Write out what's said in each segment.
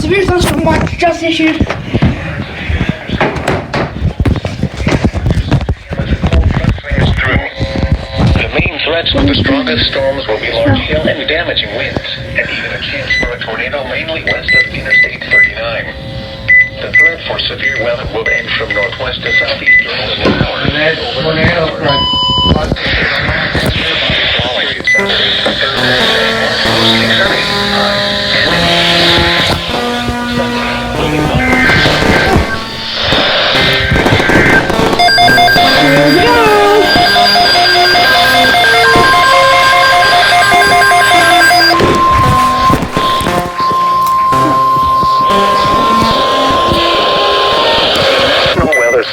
severe thunderstorm watch just issued. The main threats with the strongest storms will be large hail and damaging winds, and even a chance for a tornado mainly west of Interstate 39. The threat for severe weather will end from northwest to southeast during the noon hours.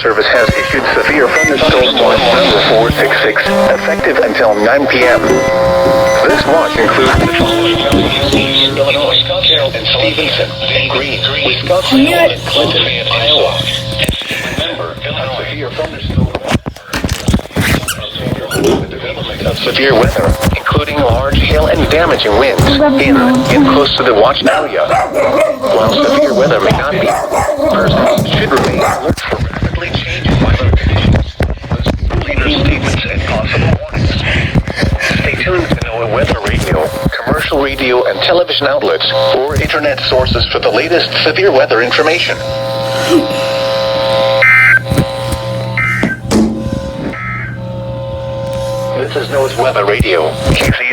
Service has issued severe thunderstorm watch number 466, effective until 9 p.m. This watch includes the following counties: Illinois, Carroll, and Stevenson, and Greene, Wisconsin, and Clinton, and Iowa. Remember, Illinois, severe thunderstorm the development of severe weather, including large hail and damaging winds, in close to the watch area. While severe weather may not be, persons should remain alert for rapidly changing weather conditions, leader statements, and possible warnings. Stay tuned to NOAA Weather Radio, commercial radio and television outlets, or internet sources for the latest severe weather information. This is NOAA's Weather Radio. Keeps easy.